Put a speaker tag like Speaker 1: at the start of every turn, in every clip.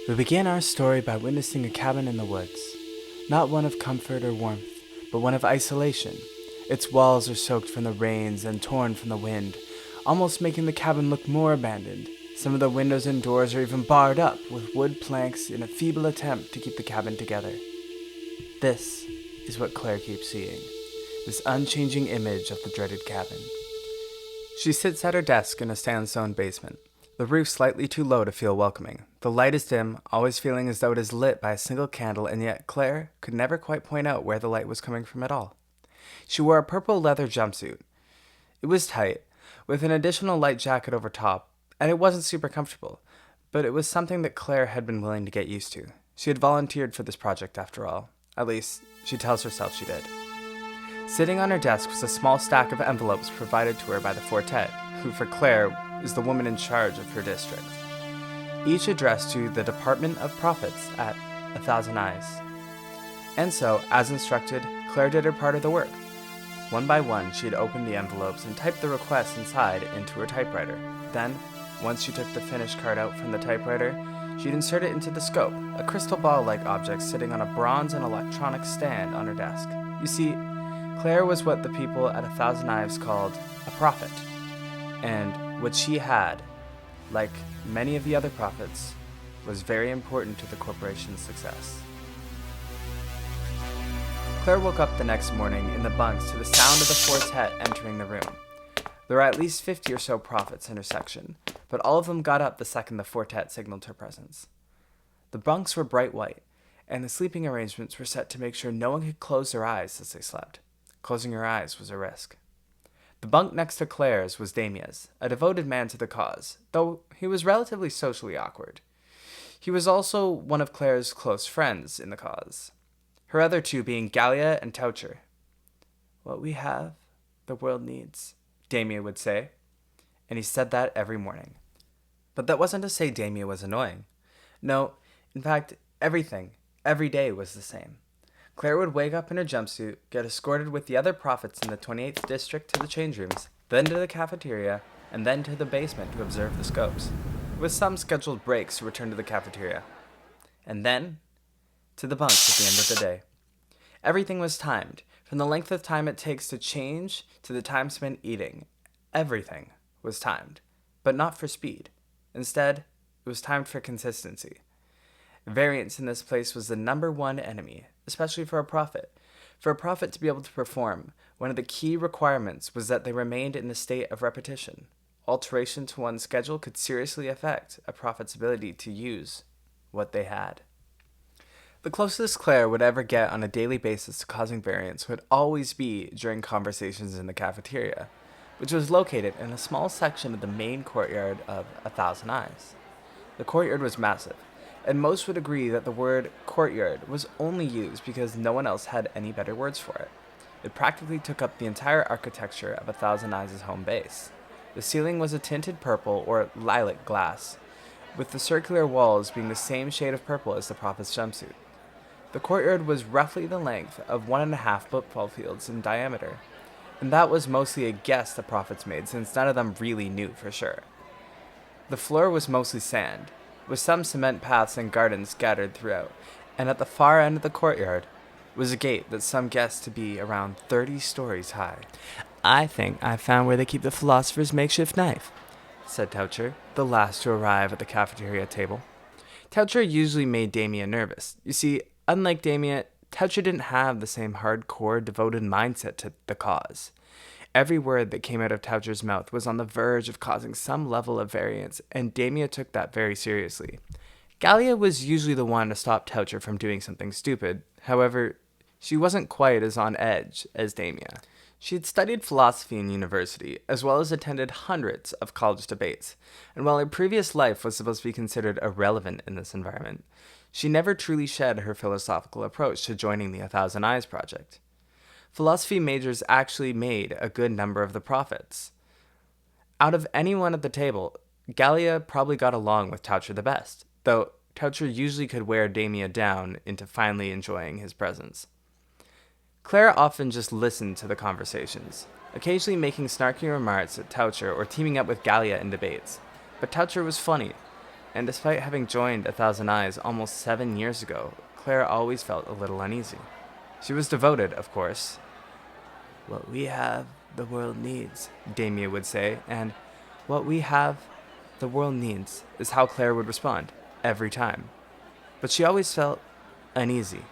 Speaker 1: We begin our story by witnessing a cabin in the woods. Not one of comfort or warmth, but one of isolation. Its walls are soaked from the rains and torn from the wind, almost making the cabin look more abandoned. Some of the windows and doors are even barred up with wood planks in a feeble attempt to keep the cabin together. This is what Claire keeps seeing, this unchanging image of the dreaded cabin. She sits at her desk in a sandstone basement, the roof slightly too low to feel welcoming. The light is dim, always feeling as though it is lit by a single candle, and yet Claire could never quite point out where the light was coming from at all. She wore a purple leather jumpsuit. It was tight, with an additional light jacket over top, and it wasn't super comfortable, but it was something that Claire had been willing to get used to. She had volunteered for this project after all. At least, she tells herself she did. Sitting on her desk was a small stack of envelopes provided to her by the Fortet, who for Claire is the woman in charge of her district. Each addressed to the Department of Profits at 1,000 Eyes. And so, as instructed, Claire did her part of the work. One by one, she had opened the envelopes and typed the requests inside into her typewriter. Then, once she took the finished card out from the typewriter, she'd insert it into the scope, a crystal ball-like object sitting on a bronze and electronic stand on her desk. You see, Claire was what the people at 1,000 Eyes called a prophet. And what she had, like many of the other prophets, was very important to the corporation's success. Claire woke up the next morning in the bunks to the sound of the Fortet entering the room. There were at least 50 or so prophets in her section, but all of them got up the second the Fortet signaled her presence. The bunks were bright white, and the sleeping arrangements were set to make sure no one could close their eyes as they slept. Closing your eyes was a risk. The bunk next to Claire's was Damia's, a devoted man to the cause, though he was relatively socially awkward. He was also one of Claire's close friends in the cause, her other two being Gallia and Toucher. "What we have, the world needs," Damia would say, and he said that every morning. But that wasn't to say Damia was annoying. No, in fact, every day was the same. Claire would wake up in her jumpsuit, get escorted with the other prophets in the 28th district to the change rooms, then to the cafeteria, and then to the basement to observe the scopes, with some scheduled breaks to return to the cafeteria. And then, to the bunks at the end of the day. Everything was timed, from the length of time it takes to change to the time spent eating. Everything was timed, but not for speed. Instead, it was timed for consistency. Variance in this place was the number one enemy, especially for a prophet. For a prophet to be able to perform, one of the key requirements was that they remained in a state of repetition. Alteration to one's schedule could seriously affect a prophet's ability to use what they had. The closest Claire would ever get on a daily basis to causing variance would always be during conversations in the cafeteria, which was located in a small section of the main courtyard of 1,000 Eyes. The courtyard was massive, and most would agree that the word courtyard was only used because no one else had any better words for it. It practically took up the entire architecture of 1,000 Eyes' home base. The ceiling was a tinted purple or lilac glass, with the circular walls being the same shade of purple as the prophet's jumpsuit. The courtyard was roughly the length of 1.5 football fields in diameter, and that was mostly a guess the prophets made since none of them really knew for sure. The floor was mostly sand, with some cement paths and gardens scattered throughout, and at the far end of the courtyard was a gate that some guessed to be around 30 stories high. "I think I found where they keep the philosopher's makeshift knife," said Toucher, the last to arrive at the cafeteria table. Toucher usually made Damia nervous. You see, unlike Damia, Toucher didn't have the same hardcore, devoted mindset to the cause. Every word that came out of Toucher's mouth was on the verge of causing some level of variance, and Damia took that very seriously. Gallia was usually the one to stop Toucher from doing something stupid. However, she wasn't quite as on edge as Damia. She had studied philosophy in university, as well as attended hundreds of college debates, and while her previous life was supposed to be considered irrelevant in this environment, she never truly shed her philosophical approach to joining the 1,000 Eyes project. Philosophy majors actually made a good number of the prophets. Out of anyone at the table, Gallia probably got along with Toucher the best, though Toucher usually could wear Damia down into finally enjoying his presence. Claire often just listened to the conversations, occasionally making snarky remarks at Toucher or teaming up with Gallia in debates. But Toucher was funny, and despite having joined A Thousand Eyes almost 7 years ago, Claire always felt a little uneasy. She was devoted, of course. "What we have, the world needs," Damia would say, and "what we have, the world needs," is how Claire would respond, every time. But she always felt uneasy.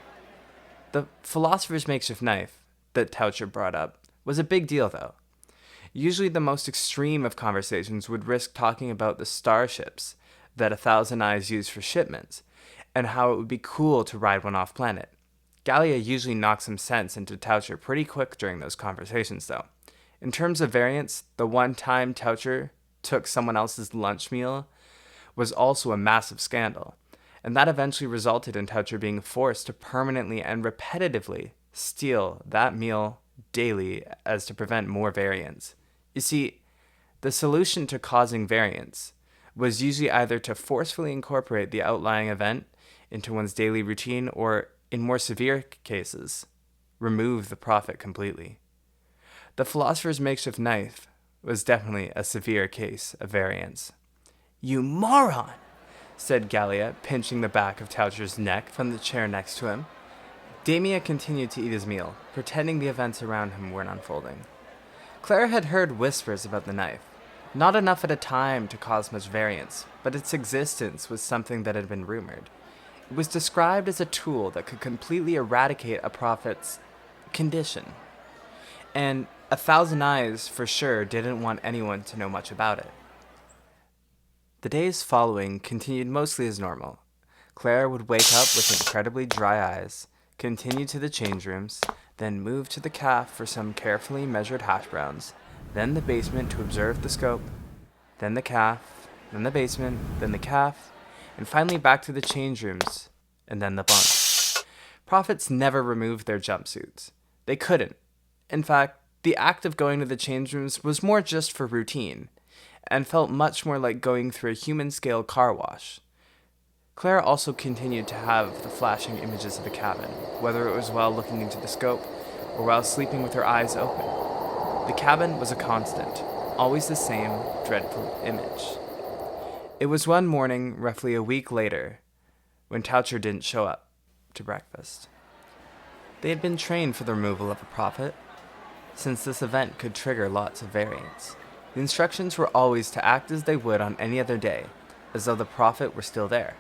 Speaker 1: The philosopher's makeshift knife that Toucher brought up was a big deal, though. Usually the most extreme of conversations would risk talking about the starships that A Thousand Eyes used for shipments, and how it would be cool to ride one off planet. Gallia usually knocked some sense into Toucher pretty quick during those conversations, though. In terms of variance, the one time Toucher took someone else's lunch meal was also a massive scandal, and that eventually resulted in Toucher being forced to permanently and repetitively steal that meal daily as to prevent more variance. You see, the solution to causing variance was usually either to forcefully incorporate the outlying event into one's daily routine or, in more severe cases, remove the prophet completely. The philosopher's makeshift knife was definitely a severe case of variance. "You moron!" said Gallia, pinching the back of Toucher's neck from the chair next to him. Damia continued to eat his meal, pretending the events around him weren't unfolding. Claire had heard whispers about the knife, not enough at a time to cause much variance, but its existence was something that had been rumored. It was described as a tool that could completely eradicate a prophet's condition, and A Thousand Eyes for sure didn't want anyone to know much about it. The days following continued mostly as normal. Claire would wake up with incredibly dry eyes, continue to the change rooms, then move to the caf for some carefully measured hash browns, then the basement to observe the scope, then the caf, then the basement, then the caf, and finally back to the change rooms, and then the bunk. Prophets never removed their jumpsuits. They couldn't. In fact, the act of going to the change rooms was more just for routine, and felt much more like going through a human-scale car wash. Claire also continued to have the flashing images of the cabin, whether it was while looking into the scope or while sleeping with her eyes open. The cabin was a constant, always the same dreadful image. It was one morning, roughly a week later, when Toucher didn't show up to breakfast. They had been trained for the removal of a prophet, since this event could trigger lots of variance. The instructions were always to act as they would on any other day, as though the prophet were still there,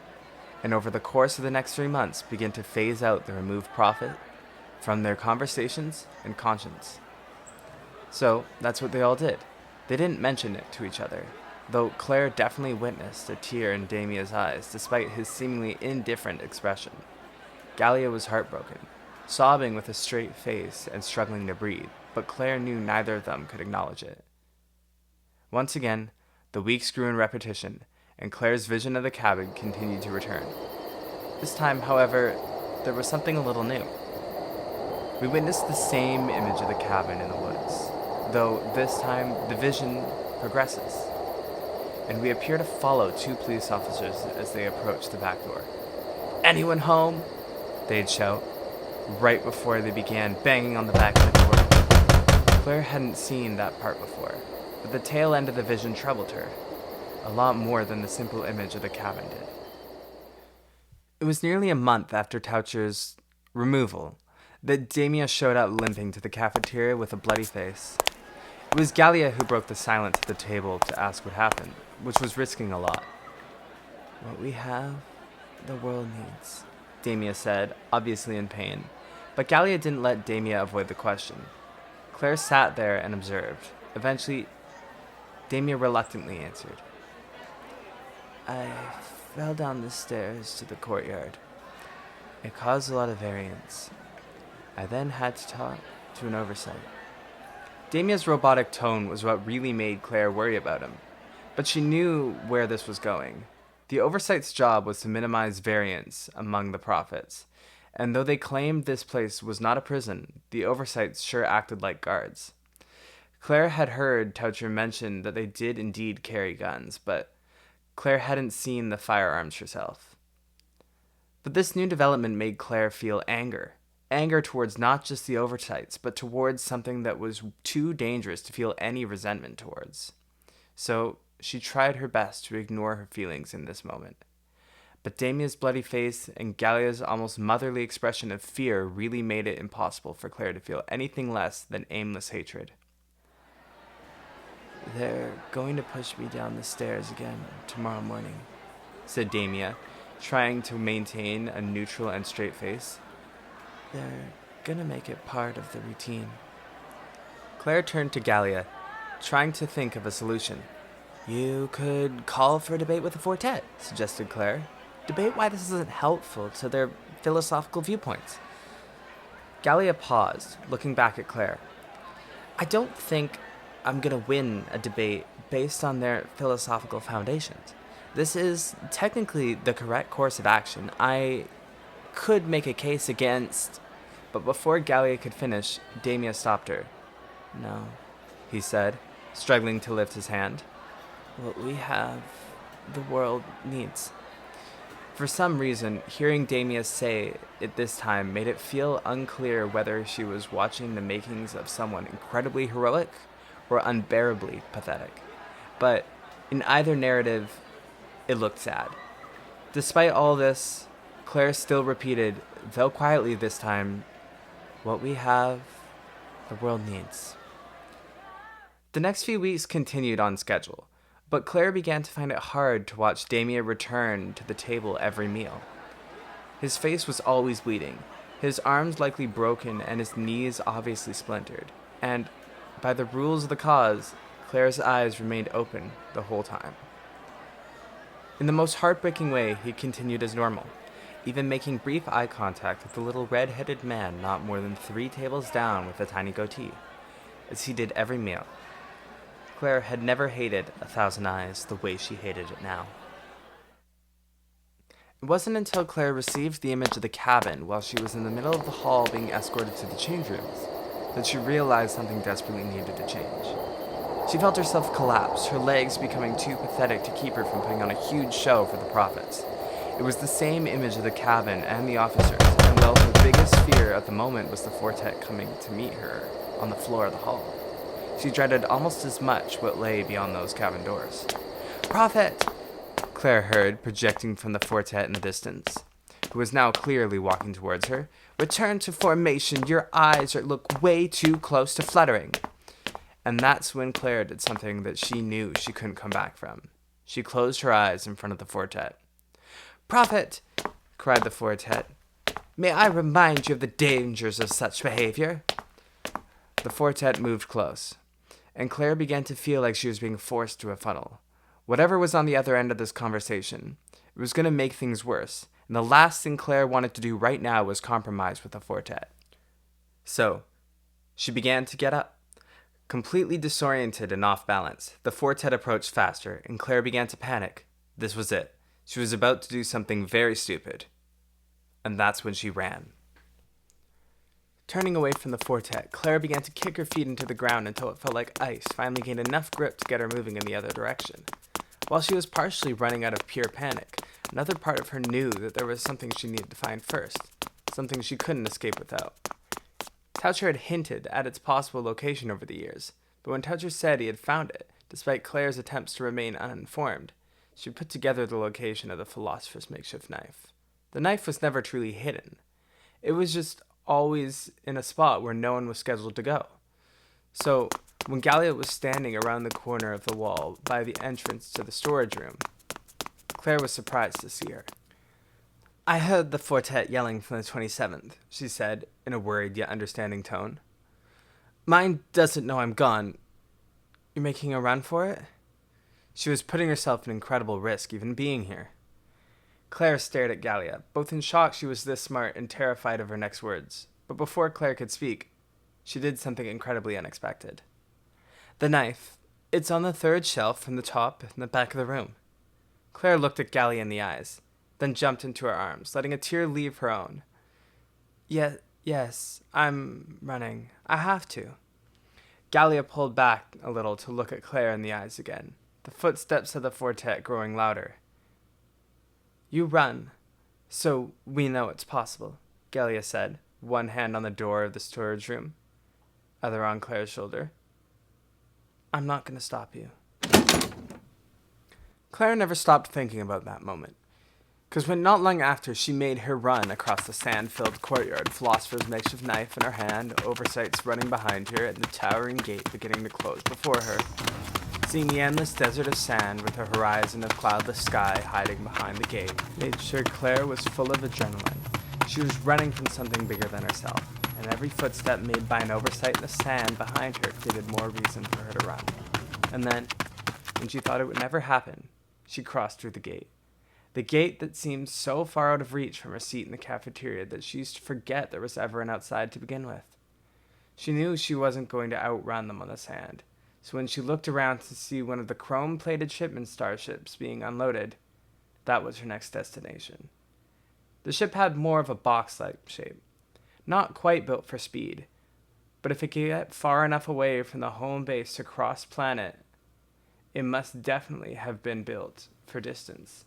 Speaker 1: and over the course of the next 3 months begin to phase out the removed prophet from their conversations and conscience. So that's what they all did. They didn't mention it to each other, though Claire definitely witnessed a tear in Damia's eyes despite his seemingly indifferent expression. Gallia was heartbroken, sobbing with a straight face and struggling to breathe, but Claire knew neither of them could acknowledge it. Once again, the weeks grew in repetition, and Claire's vision of the cabin continued to return. This time, however, there was something a little new. We witnessed the same image of the cabin in the woods, though this time the vision progresses, and we appear to follow 2 police officers as they approach the back door. "Anyone home?" they'd shout, right before they began banging on the back of the door. Claire hadn't seen that part before, but the tail end of the vision troubled her, a lot more than the simple image of the cabin did. It was nearly a month after Toucher's removal that Damia showed up limping to the cafeteria with a bloody face. It was Gallia who broke the silence at the table to ask what happened, which was risking a lot. "What we have, the world needs," Damia said, obviously in pain, but Gallia didn't let Damia avoid the question. Claire sat there and observed. Eventually, Damia reluctantly answered. "I fell down the stairs to the courtyard. It caused a lot of variance. I then had to talk to an oversight." Damia's robotic tone was what really made Claire worry about him, but she knew where this was going. The oversight's job was to minimize variance among the prophets, and though they claimed this place was not a prison, the oversights sure acted like guards. Claire had heard Toucher mention that they did indeed carry guns, but Claire hadn't seen the firearms herself. But this new development made Claire feel anger towards not just the oversights, but towards something that was too dangerous to feel any resentment towards. So She tried her best to ignore her feelings in this moment. But Damia's bloody face and Gallia's almost motherly expression of fear really made it impossible for Claire to feel anything less than aimless hatred. "They're going to push me down the stairs again tomorrow morning," said Damia, trying to maintain a neutral and straight face. "They're gonna make it part of the routine." Claire turned to Gallia, trying to think of a solution. "You could call for a debate with the Fortet," suggested Claire. "Debate why this isn't helpful to their philosophical viewpoints." Gallia paused, looking back at Claire. "I don't think I'm going to win a debate based on their philosophical foundations. This is technically the correct course of action. I could make a case against..." But before Gallia could finish, Damia stopped her. "No," he said, struggling to lift his hand. "What we have, the world needs." For some reason, hearing Damia say it this time made it feel unclear whether she was watching the makings of someone incredibly heroic or unbearably pathetic. But in either narrative, it looked sad. Despite all this, Claire still repeated, though quietly this time, "What we have, the world needs." The next few weeks continued on schedule, but Claire began to find it hard to watch Damia return to the table every meal. His face was always bleeding, his arms likely broken and his knees obviously splintered, and, by the rules of the cause, Claire's eyes remained open the whole time. In the most heartbreaking way, he continued as normal, even making brief eye contact with the little red-headed man not more than 3 tables down with a tiny goatee, as he did every meal. Claire had never hated 1,000 Eyes the way she hated it now. It wasn't until Claire received the image of the cabin while she was in the middle of the hall being escorted to the change rooms that she realized something desperately needed to change. She felt herself collapse, her legs becoming too pathetic to keep her from putting on a huge show for the Prophets. It was the same image of the cabin and the officers, and while her biggest fear at the moment was the Fortet coming to meet her on the floor of the hall, she dreaded almost as much what lay beyond those cabin doors. "Prophet!" Claire heard, projecting from the Fortet in the distance, who was now clearly walking towards her. "Return to formation. Your eyes look way too close to fluttering." And that's when Claire did something that she knew she couldn't come back from. She closed her eyes in front of the Fortet. "Prophet!" cried the Fortet. "May I remind you of the dangers of such behavior?" The Fortet moved close, and Claire began to feel like she was being forced to a funnel. Whatever was on the other end of this conversation, it was going to make things worse, and the last thing Claire wanted to do right now was compromise with the Fortet. So, she began to get up. Completely disoriented and off balance, the Fortet approached faster, and Claire began to panic. This was it. She was about to do something very stupid. And that's when she ran. Turning away from the Fortet, Claire began to kick her feet into the ground until it felt like ice finally gained enough grip to get her moving in the other direction. While she was partially running out of pure panic, another part of her knew that there was something she needed to find first, something she couldn't escape without. Toucher had hinted at its possible location over the years, but when Toucher said he had found it, despite Claire's attempts to remain uninformed, she put together the location of the philosopher's makeshift knife. The knife was never truly hidden. It was just always in a spot where no one was scheduled to go. So, when Gallia was standing around the corner of the wall by the entrance to the storage room, Claire was surprised to see her. "I heard the Fortet yelling from the 27th, she said, in a worried yet understanding tone. "Mine doesn't know I'm gone. You're making a run for it?" She was putting herself in incredible risk even being here. Claire stared at Gallia, both in shock she was this smart and terrified of her next words. But before Claire could speak, she did something incredibly unexpected. "The knife. It's on the 3rd shelf from the top in the back of the room." Claire looked at Gallia in the eyes, then jumped into her arms, letting a tear leave her own. Yes, I'm running. I have to." Gallia pulled back a little to look at Claire in the eyes again, the footsteps of the Fortet growing louder. "You run, so we know it's possible," Gallia said, one hand on the door of the storage room, other on Claire's shoulder. "I'm not going to stop you." Claire never stopped thinking about that moment, because when not long after she made her run across the sand-filled courtyard, Philosopher's makeshift knife in her hand, Oversights running behind her, and the towering gate beginning to close before her, seeing the endless desert of sand with a horizon of cloudless sky hiding behind the gate, made sure Claire was full of adrenaline. She was running from something bigger than herself, and every footstep made by an Oversight in the sand behind her created more reason for her to run. And then, when she thought it would never happen, she crossed through the gate. The gate that seemed so far out of reach from her seat in the cafeteria that she used to forget there was ever an outside to begin with. She knew she wasn't going to outrun them on the sand, so when she looked around to see one of the chrome-plated shipment starships being unloaded, that was her next destination. The ship had more of a box-like shape, not quite built for speed, but if it could get far enough away from the home base to cross planet, it must definitely have been built for distance,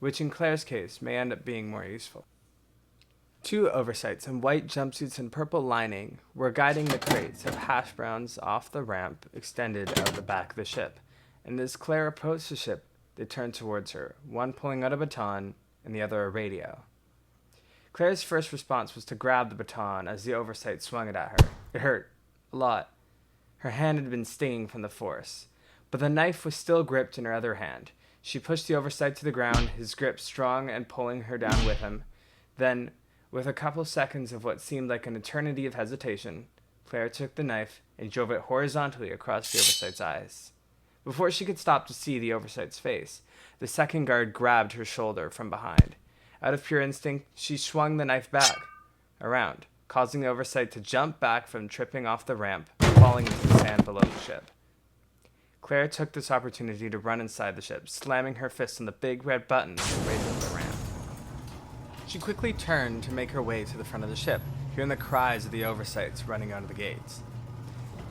Speaker 1: which in Claire's case may end up being more useful. 2 Oversights in white jumpsuits and purple lining were guiding the crates of hash browns off the ramp extended out the back of the ship, and as Claire approached the ship, they turned towards her, one pulling out a baton and the other a radio. Claire's first response was to grab the baton as the Oversight swung it at her. It hurt. A lot. Her hand had been stinging from the force, but the knife was still gripped in her other hand. She pushed the Oversight to the ground, his grip strong and pulling her down with him. Then, with a couple seconds of what seemed like an eternity of hesitation, Claire took the knife and drove it horizontally across the Oversight's eyes. Before she could stop to see the Oversight's face, the second guard grabbed her shoulder from behind. Out of pure instinct, she swung the knife back, around, causing the Oversight to jump back from tripping off the ramp, falling into the sand below the ship. Claire took this opportunity to run inside the ship, slamming her fist on the big red button that raised the ramp. She quickly turned to make her way to the front of the ship, hearing the cries of the Oversights running out of the gates.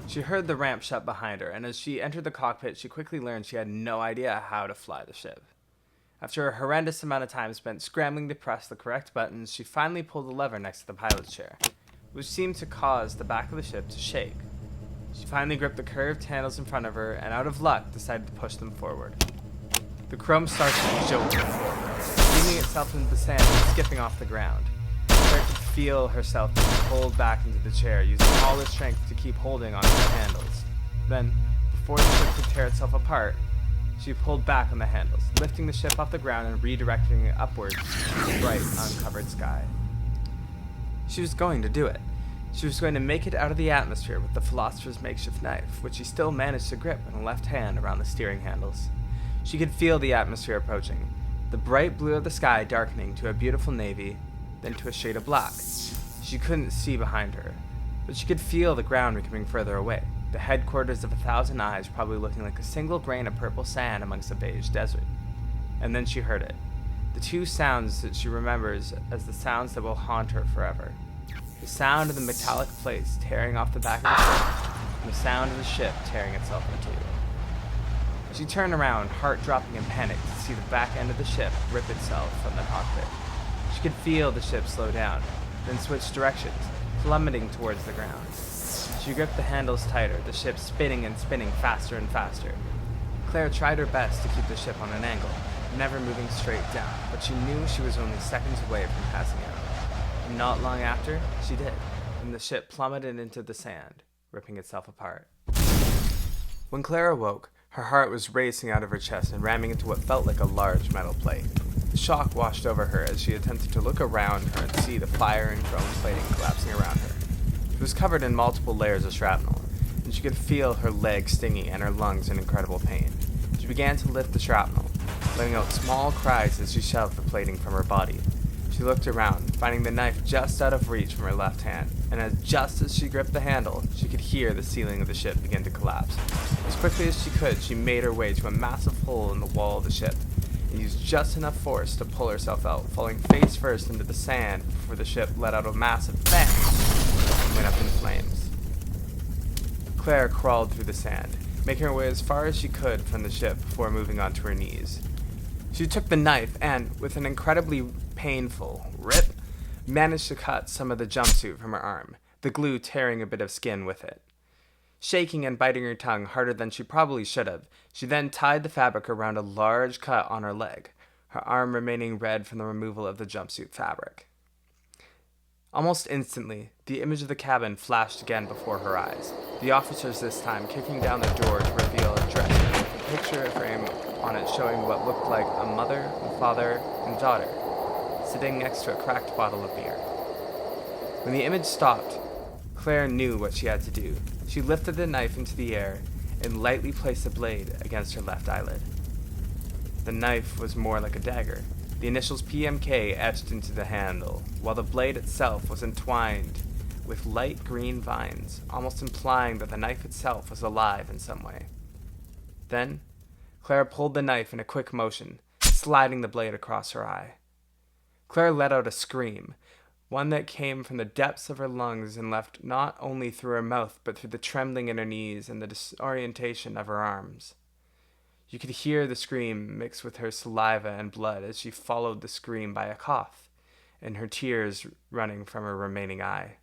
Speaker 1: She heard the ramp shut behind her, and as she entered the cockpit, she quickly learned she had no idea how to fly the ship. After a horrendous amount of time spent scrambling to press the correct buttons, she finally pulled the lever next to the pilot's chair, which seemed to cause the back of the ship to shake. She finally gripped the curved handles in front of her, and out of luck, decided to push them forward. The chrome starship jolted forward, flinging itself into the sand and skipping off the ground. Claire could feel herself being pulled back into the chair, using all her strength to keep holding onto the handles. Then, before the ship could tear itself apart, she pulled back on the handles, lifting the ship off the ground and redirecting it upwards to the bright, uncovered sky. She was going to do it. She was going to make it out of the atmosphere with the Philosopher's makeshift knife, which she still managed to grip in a left hand around the steering handles. She could feel the atmosphere approaching, the bright blue of the sky darkening to a beautiful navy, then to a shade of black. She couldn't see behind her, but she could feel the ground becoming further away, the headquarters of 1,000 eyes probably looking like a single grain of purple sand amongst a beige desert. And then she heard it, the 2 sounds that she remembers as the sounds that will haunt her forever. The sound of the metallic plates tearing off the back of the ship, and the sound of the ship tearing itself in 2. She turned around, heart dropping in panic, to see the back end of the ship rip itself from the cockpit. She could feel the ship slow down, then switch directions, plummeting towards the ground. She gripped the handles tighter, the ship spinning and spinning faster and faster. Claire tried her best to keep the ship on an angle, never moving straight down, but she knew she was only seconds away from passing out. And not long after, she did, and the ship plummeted into the sand, ripping itself apart. When Claire awoke, her heart was racing out of her chest and ramming into what felt like a large metal plate. The shock washed over her as she attempted to look around her and see the fire and chrome plating collapsing around her. It was covered in multiple layers of shrapnel, and she could feel her legs stinging and her lungs in incredible pain. She began to lift the shrapnel, letting out small cries as she shoved the plating from her body. She looked around, finding the knife just out of reach from her left hand, and just as she gripped the handle, she could hear the ceiling of the ship begin to collapse. As quickly as she could, she made her way to a massive hole in the wall of the ship, and used just enough force to pull herself out, falling face first into the sand before the ship let out a massive bang and went up in flames. Claire crawled through the sand, making her way as far as she could from the ship before moving onto her knees. She took the knife and, with an incredibly painful rip, managed to cut some of the jumpsuit from her arm, the glue tearing a bit of skin with it. Shaking and biting her tongue harder than she probably should have, she then tied the fabric around a large cut on her leg, her arm remaining red from the removal of the jumpsuit fabric. Almost instantly, the image of the cabin flashed again before her eyes, the officers this time kicking down the door to reveal a dresser with a picture frame on it showing what looked like a mother, a father, and daughter, sitting next to a cracked bottle of beer. When the image stopped, Claire knew what she had to do. She lifted the knife into the air and lightly placed the blade against her left eyelid. The knife was more like a dagger, the initials PMK etched into the handle, while the blade itself was entwined with light green vines, almost implying that the knife itself was alive in some way. Then, Claire pulled the knife in a quick motion, sliding the blade across her eye. Claire let out a scream, one that came from the depths of her lungs and left not only through her mouth but through the trembling in her knees and the disorientation of her arms. You could hear the scream mix with her saliva and blood as she followed the scream by a cough, and her tears running from her remaining eye.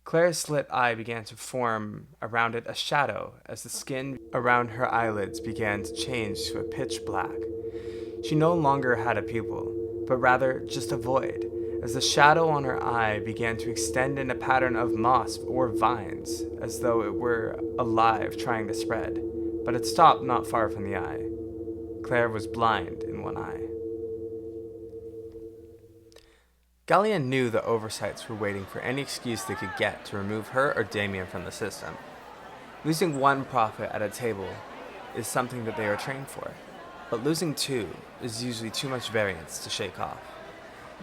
Speaker 1: Claire's slit eye began to form around it a shadow as the skin around her eyelids began to change to a pitch black. She no longer had a pupil, but rather just a void, as the shadow on her eye began to extend in a pattern of moss or vines, as though it were alive trying to spread. But it stopped not far from the eye. Claire was blind in one eye. Gallia knew the oversights were waiting for any excuse they could get to remove her or Damien from the system. Losing one prophet at a table is something that they are trained for, but losing two is usually too much variance to shake off.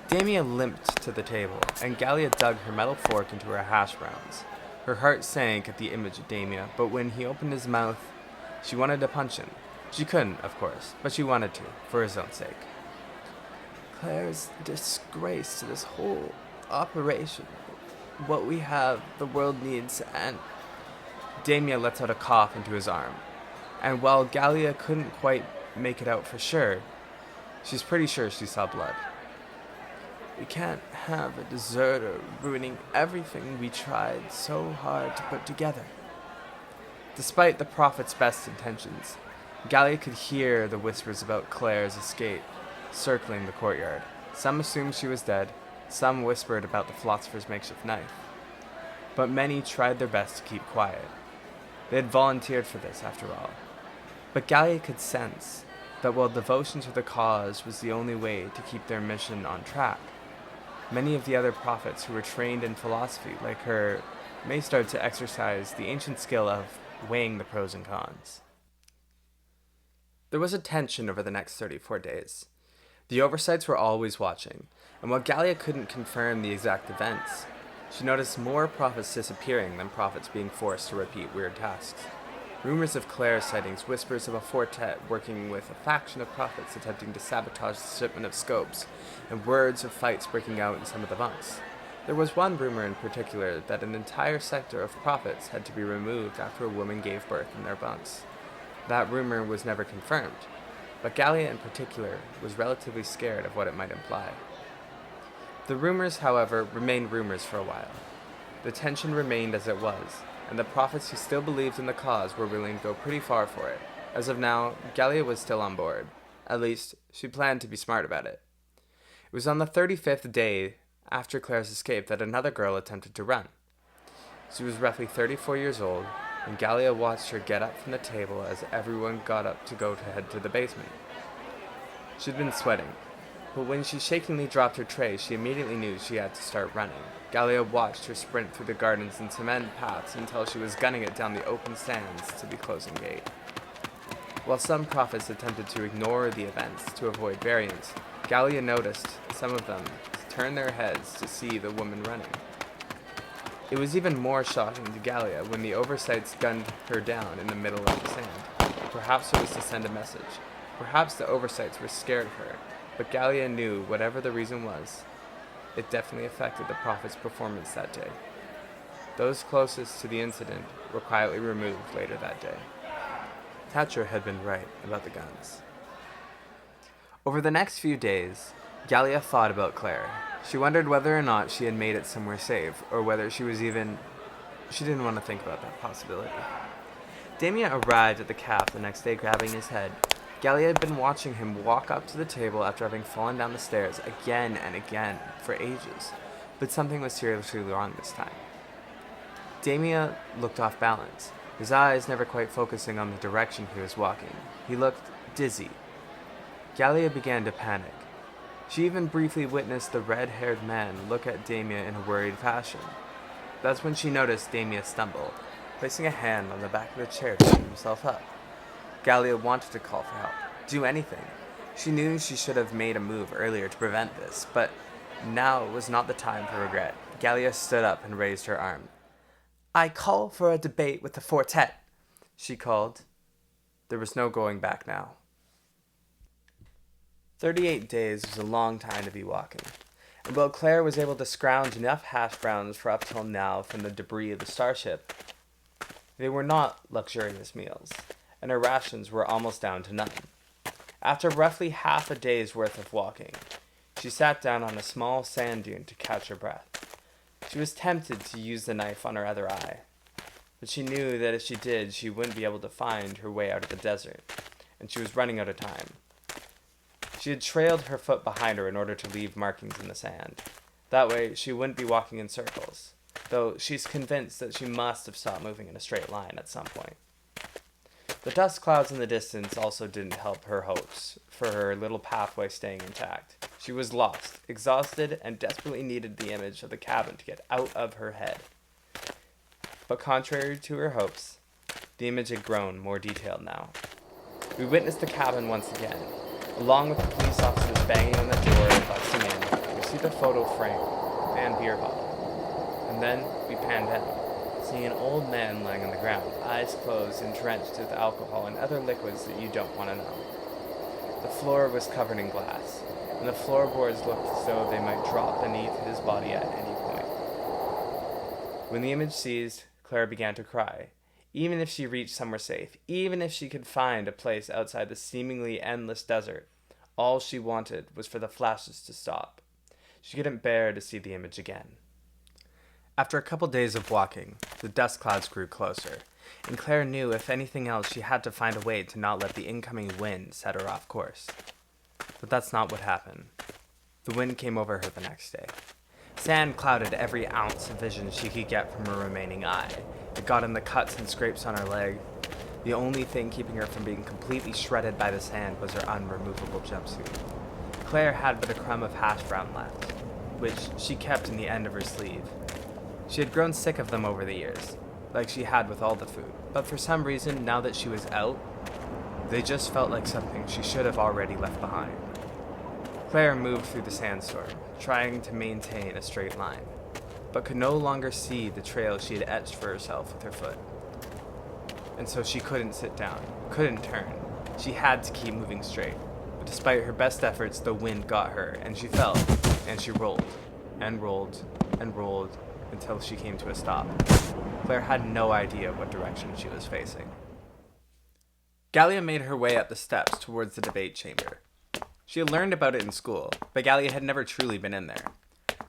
Speaker 1: Damien limped to the table, and Gallia dug her metal fork into her hash browns. Her heart sank at the image of Damien, but when he opened his mouth, she wanted to punch him. She couldn't, of course, but she wanted to, for his own sake. Claire's a disgrace to this whole operation. What we have, the world needs, and... Damien lets out a cough into his arm, and while Gallia couldn't quite make it out for sure, she's pretty sure she saw blood. We can't have a deserter ruining everything we tried so hard to put together. Despite the prophet's best intentions, Gallia could hear the whispers about Claire's escape circling the courtyard. Some assumed she was dead, some whispered about the philosopher's makeshift knife. But many tried their best to keep quiet. They had volunteered for this, after all. But Gallia could sense that while devotion to the cause was the only way to keep their mission on track, many of the other prophets who were trained in philosophy, like her, may start to exercise the ancient skill of weighing the pros and cons. There was a tension over the next 34 days. The oversights were always watching, and while Gallia couldn't confirm the exact events, she noticed more prophets disappearing than prophets being forced to repeat weird tasks. Rumors of Claire's sightings, whispers of a quartet working with a faction of prophets attempting to sabotage the shipment of scopes, and words of fights breaking out in some of the bunks. There was one rumor in particular that an entire sector of prophets had to be removed after a woman gave birth in their bunks. That rumor was never confirmed, but Gallia in particular was relatively scared of what it might imply. The rumors, however, remained rumors for a while. The tension remained as it was, and the prophets who still believed in the cause were willing to go pretty far for it. As of now, Gallia was still on board. At least, she planned to be smart about it. It was on the 35th day after Claire's escape that another girl attempted to run. She was roughly 34 years old, and Gallia watched her get up from the table as everyone got up to go to head to the basement. She'd been sweating, but when she shakingly dropped her tray, she immediately knew she had to start running. Gallia watched her sprint through the gardens and cement paths until she was gunning it down the open sands to the closing gate. While some prophets attempted to ignore the events to avoid variance, Gallia noticed some of them turn their heads to see the woman running. It was even more shocking to Gallia when the oversights gunned her down in the middle of the sand. Perhaps it was to send a message. Perhaps the oversights were scared of her, but Gallia knew whatever the reason was, it definitely affected the prophet's performance that day. Those closest to the incident were quietly removed later that day. Thatcher had been right about the guns. Over the next few days, Gallia thought about Claire. She wondered whether or not she had made it somewhere safe, or whether she was even She didn't want to think about that possibility. Damien arrived at the caf the next day grabbing his head. Gallia had been watching him walk up to the table after having fallen down the stairs again and again for ages, but something was seriously wrong this time. Damien looked off balance, his eyes never quite focusing on the direction he was walking. He looked dizzy. Gallia began to panic. She even briefly witnessed the red-haired man look at Damien in a worried fashion. That's when she noticed Damien stumble, placing a hand on the back of the chair to pick himself up. Gallia wanted to call for help, do anything. She knew she should have made a move earlier to prevent this, but now was not the time for regret. Gallia stood up and raised her arm. "I call for a debate with the Fortet," she called. There was no going back now. 38 days was a long time to be walking, and while Claire was able to scrounge enough hash browns for up till now from the debris of the starship, they were not luxurious meals, and her rations were almost down to none. After roughly half a day's worth of walking, she sat down on a small sand dune to catch her breath. She was tempted to use the knife on her other eye, but she knew that if she did, she wouldn't be able to find her way out of the desert, and she was running out of time. She had trailed her foot behind her in order to leave markings in the sand. That way, she wouldn't be walking in circles, though she's convinced that she must have stopped moving in a straight line at some point. The dust clouds in the distance also didn't help her hopes for her little pathway staying intact. She was lost, exhausted, and desperately needed the image of the cabin to get out of her head. But contrary to her hopes, the image had grown more detailed now. We witnessed the cabin once again. Along with the police officers banging on the door and busting in, we see the photo frame and beer bottle. And then we pan down, seeing an old man lying on the ground, eyes closed and drenched with alcohol and other liquids that you don't want to know. The floor was covered in glass, and the floorboards looked as though they might drop beneath his body at any point. When the image ceased, Claire began to cry. Even if she reached somewhere safe, even if she could find a place outside the seemingly endless desert, all she wanted was for the flashes to stop. She couldn't bear to see the image again. After a couple days of walking, the dust clouds grew closer, and Claire knew if anything else she had to find a way to not let the incoming wind set her off course. But that's not what happened. The wind came over her the next day. Sand clouded every ounce of vision she could get from her remaining eye. It got in the cuts and scrapes on her leg. The only thing keeping her from being completely shredded by the sand was her unremovable jumpsuit. Claire had but a crumb of hash brown left, which she kept in the end of her sleeve. She had grown sick of them over the years, like she had with all the food, but for some reason, now that she was out, they just felt like something she should have already left behind. Claire moved through the sandstorm, trying to maintain a straight line, but could no longer see the trail she had etched for herself with her foot. And so she couldn't sit down, couldn't turn. She had to keep moving straight. But despite her best efforts, the wind got her, and she fell, and she rolled, and rolled, and rolled, until she came to a stop. Claire had no idea what direction she was facing. Gallia made her way up the steps towards the debate chamber. She had learned about it in school, but Gallia had never truly been in there.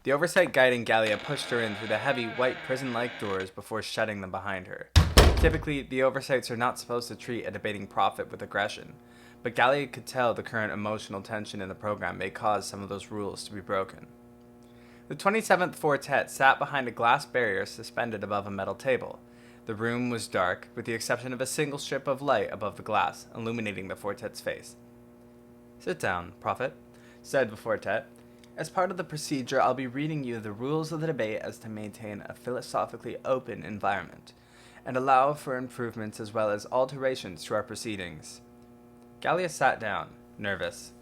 Speaker 1: The oversight guiding Gallia pushed her in through the heavy, white prison-like doors before shutting them behind her. Typically, the oversights are not supposed to treat a debating prophet with aggression, but Gallia could tell the current emotional tension in the program may cause some of those rules to be broken. The 27th Fortet sat behind a glass barrier suspended above a metal table. The room was dark, with the exception of a single strip of light above the glass, illuminating the Fortet's face. "Sit down, Prophet," said the Fortet. "As part of the procedure, I'll be reading you the rules of the debate as to maintain a philosophically open environment, and allow for improvements as well as alterations to our proceedings." Gallia sat down, nervous.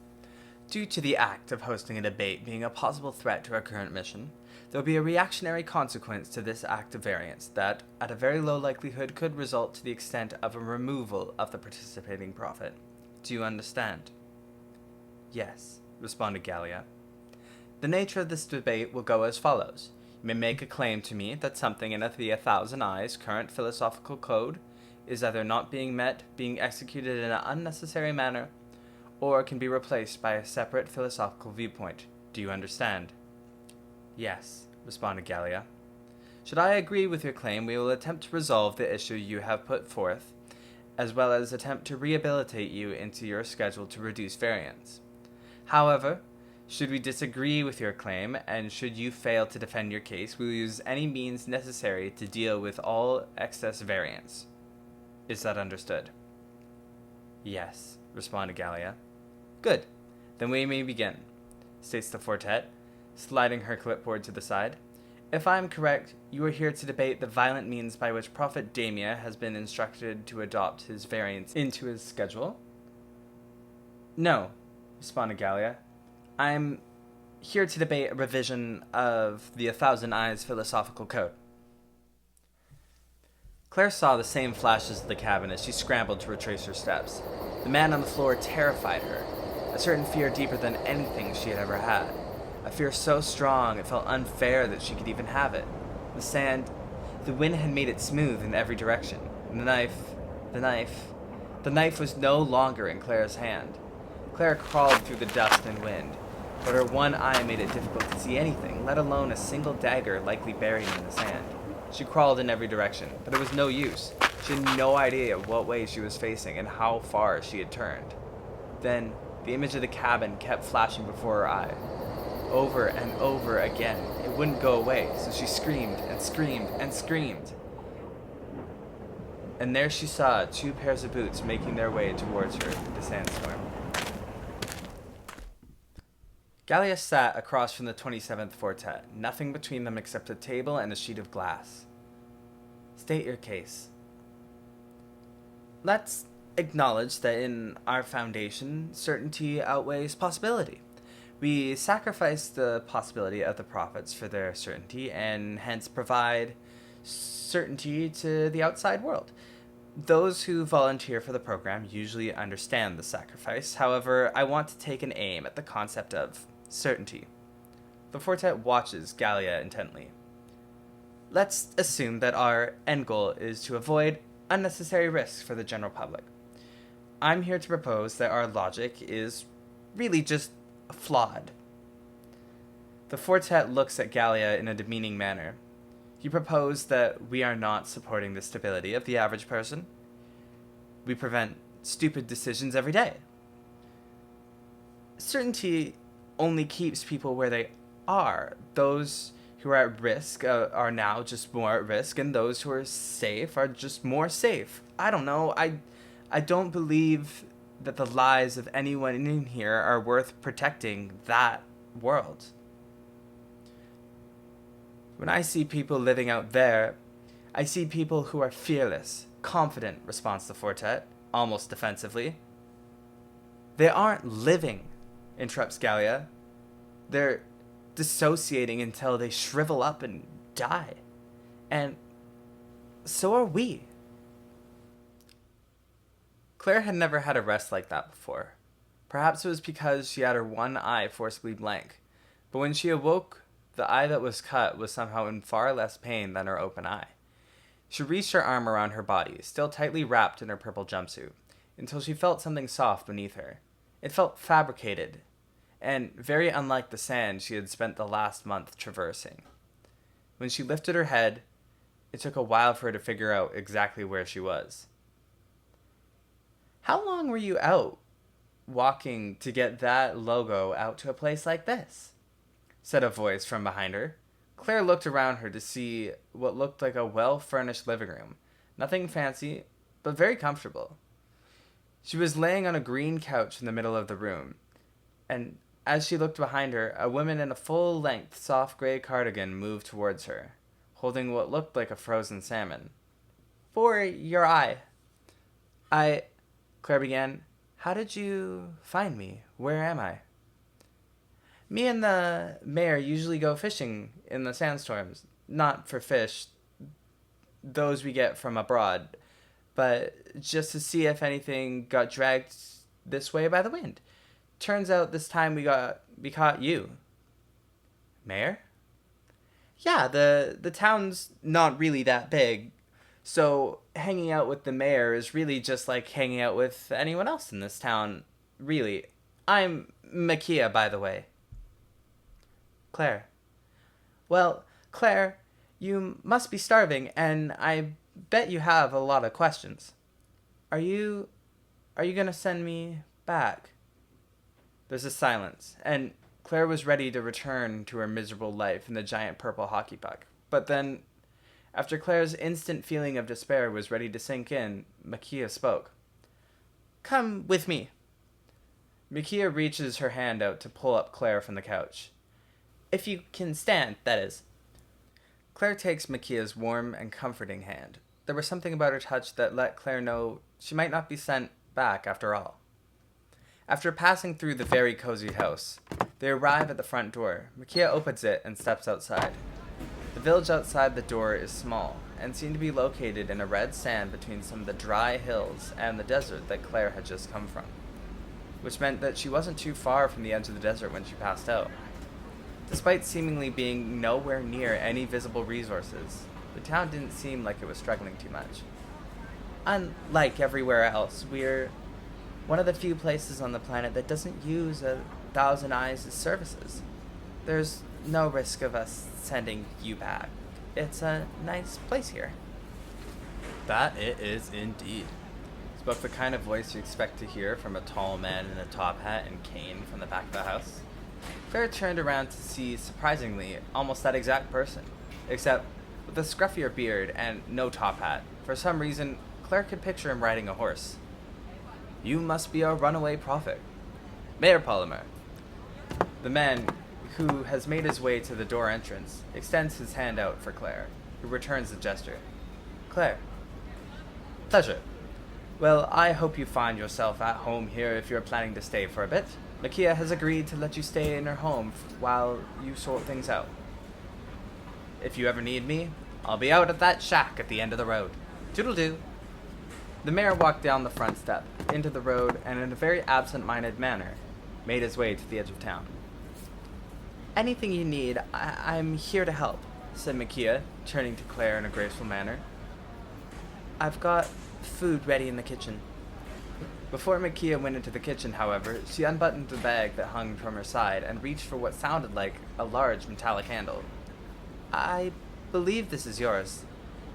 Speaker 1: "Due to the act of hosting a debate being a possible threat to our current mission, there will be a reactionary consequence to this act of variance that, at a very low likelihood, could result to the extent of a removal of the participating prophet. Do you understand?" "Yes," responded Gallia. "The nature of this debate will go as follows. You may make a claim to me that something in the 1,000 Eyes current philosophical code is either not being met, being executed in an unnecessary manner, or can be replaced by a separate philosophical viewpoint. Do you understand?" "Yes," responded Gallia. Should I agree with your claim, we will attempt to resolve the issue you have put forth, as well as attempt to rehabilitate you into your schedule to reduce variance. However, should we disagree with your claim, and should you fail to defend your case, we will use any means necessary to deal with all excess variance. Is that understood? Yes, responded Gallia. Good. Then we may begin, states the Fortet, sliding her clipboard to the side. If I am correct, you are here to debate the violent means by which Prophet Damia has been instructed to adopt his variance into his schedule? No, responded Gallia. I'm here to debate a revision of the 1,000 Eyes philosophical code. Claire saw the same flashes of the cabin as she scrambled to retrace her steps. The man on the floor terrified her, a certain fear deeper than anything she had ever had. A fear so strong it felt unfair that she could even have it. The sand, the wind had made it smooth in every direction. And the knife was no longer in Claire's hand. Claire crawled through the dust and wind, but her one eye made it difficult to see anything, let alone a single dagger likely buried in the sand. She crawled in every direction, but it was no use. She had no idea what way she was facing and how far she had turned. Then, the image of the cabin kept flashing before her eye. Over and over again. It wouldn't go away, so she screamed and screamed and screamed. And there she saw 2 pairs of boots making their way towards her through the sandstorm. Gallia sat across from the 27th Fortet, nothing between them except a table and a sheet of glass. State your case. Let's acknowledge that in our foundation, certainty outweighs possibility. We sacrifice the possibility of the prophets for their certainty, and hence provide certainty to the outside world. Those who volunteer for the program usually understand the sacrifice. However, I want to take an aim at the concept of certainty. The Fortet watches Gallia intently. Let's assume that our end goal is to avoid unnecessary risks for the general public. I'm here to propose that our logic is really just flawed. The Fortet looks at Gallia in a demeaning manner. You propose that we are not supporting the stability of the average person. We prevent stupid decisions every day. Certainty only keeps people where they are. Those who are at risk are now just more at risk, and those who are safe are just more safe. I don't know. I don't believe that the lives of anyone in here are worth protecting that world. When I see people living out there, I see people who are fearless, confident, responds the Fortet, almost defensively. They aren't living, interrupts Gallia. They're dissociating until they shrivel up and die. And so are we. Claire had never had a rest like that before. Perhaps it was because she had her one eye forcibly blank, but when she awoke, the eye that was cut was somehow in far less pain than her open eye. She reached her arm around her body, still tightly wrapped in her purple jumpsuit, until she felt something soft beneath her. It felt fabricated, and very unlike the sand she had spent the last month traversing. When she lifted her head, it took a while for her to figure out exactly where she was. How long were you out walking to get that logo out to a place like this? Said a voice from behind her. Claire looked around her to see what looked like a well-furnished living room. Nothing fancy, but very comfortable. She was laying on a green couch in the middle of the room, and as she looked behind her, a woman in a full-length, soft gray cardigan moved towards her, holding what looked like a frozen salmon. For your eye. Claire began. How did you find me? Where am I? Me and the mayor usually go fishing in the sandstorms. Not for fish, those we get from abroad, but just to see if anything got dragged this way by the wind. Turns out this time we caught you. Mayor? Yeah, the town's not really that big, so hanging out with the mayor is really just like hanging out with anyone else in this town, really. I'm Makia, by the way. Claire. Well, Claire, You must be starving, and I bet you have a lot of questions. Are you gonna send me back? There's a silence, and Claire was ready to return to her miserable life in the giant purple hockey puck. But then, after Claire's instant feeling of despair was ready to sink in, Makia spoke. Come with me. Makia reaches her hand out to pull up Claire from the couch. If you can stand, that is. Claire takes Makia's warm and comforting hand. There was something about her touch that let Claire know she might not be sent back after all. After passing through the very cozy house, they arrive at the front door. Makia opens it and steps outside. The village outside the door is small and seemed to be located in a red sand between some of the dry hills and the desert that Claire had just come from, which meant that she wasn't too far from the edge of the desert when she passed out. Despite seemingly being nowhere near any visible resources, the town didn't seem like it was struggling too much. Unlike everywhere else, we're one of the few places on the planet that doesn't use a Thousand Eyes' services. There's no risk of us sending you back. It's a nice place here.
Speaker 2: That it is indeed. Spoke the kind of voice you expect to hear from a tall man in a top hat and cane from the back of the house.
Speaker 1: Claire turned around to see, surprisingly, almost that exact person, except with a scruffier beard and no top hat. For some reason, Claire could picture him riding a horse. You must be a runaway prophet. Mayor Polymer. The man, who has made his way to the door entrance, extends his hand out for Claire, who returns the gesture. Claire. Pleasure. Well, I hope you find yourself at home here if you're planning to stay for a bit. Makia has agreed to let you stay in her home while you sort things out. If you ever need me, I'll be out at that shack at the end of the road. Toodle-doo. The mayor walked down the front step, into the road, and in a very absent-minded manner, made his way to the edge of town. Anything you need, I'm here to help, said Makia, turning to Claire in a graceful manner. I've got food ready in the kitchen. Before Makia went into the kitchen, however, she unbuttoned the bag that hung from her side and reached for what sounded like a large metallic handle. I believe this is yours.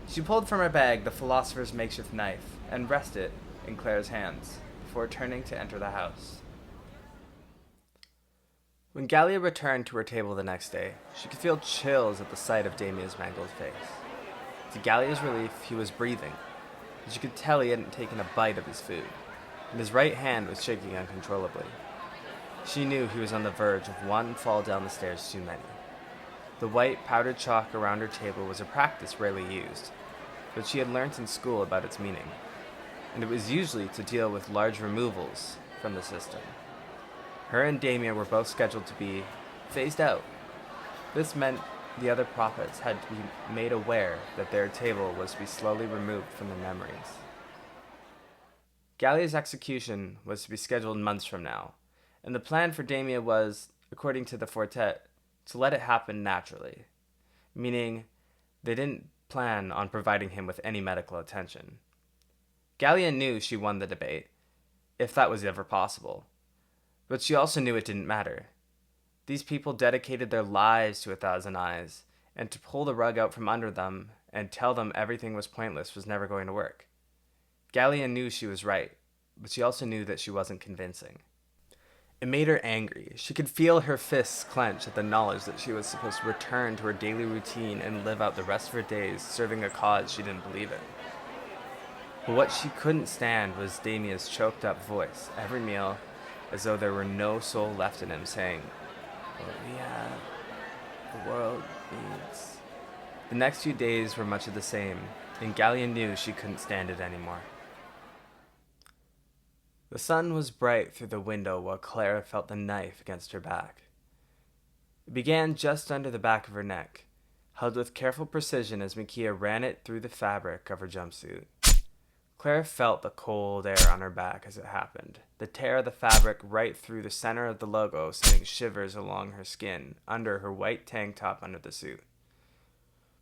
Speaker 1: She pulled from her bag the philosopher's makeshift knife and rested it in Claire's hands before turning to enter the house. When Gallia returned to her table the next day, she could feel chills at the sight of Damia's mangled face. To Gallia's relief, he was breathing, and she could tell he hadn't taken a bite of his food, and his right hand was shaking uncontrollably. She knew he was on the verge of one fall down the stairs too many. The white powdered chalk around her table was a practice rarely used, but she had learnt in school about its meaning, and it was usually to deal with large removals from the system. Her and Damia were both scheduled to be phased out. This meant the other prophets had to be made aware that their table was to be slowly removed from their memories. Gallia's execution was to be scheduled months from now, and the plan for Damia was, according to the Fortet, to let it happen naturally, meaning they didn't plan on providing him with any medical attention. Gallia knew she won the debate, if that was ever possible, but she also knew it didn't matter. These people dedicated their lives to 1,000 Eyes, and to pull the rug out from under them and tell them everything was pointless was never going to work. Gallia knew she was right, but she also knew that she wasn't convincing. It made her angry. She could feel her fists clench at the knowledge that she was supposed to return to her daily routine and live out the rest of her days serving a cause she didn't believe in. But what she couldn't stand was Damia's choked up voice, every meal, as though there were no soul left in him, saying, "What we have, the world needs." The next few days were much of the same, and Gallia knew she couldn't stand it anymore. The sun was bright through the window while Clara felt the knife against her back. It began just under the back of her neck, held with careful precision as Makia ran it through the fabric of her jumpsuit. Clara felt the cold air on her back as it happened, the tear of the fabric right through the center of the logo sending shivers along her skin under her white tank top under the suit.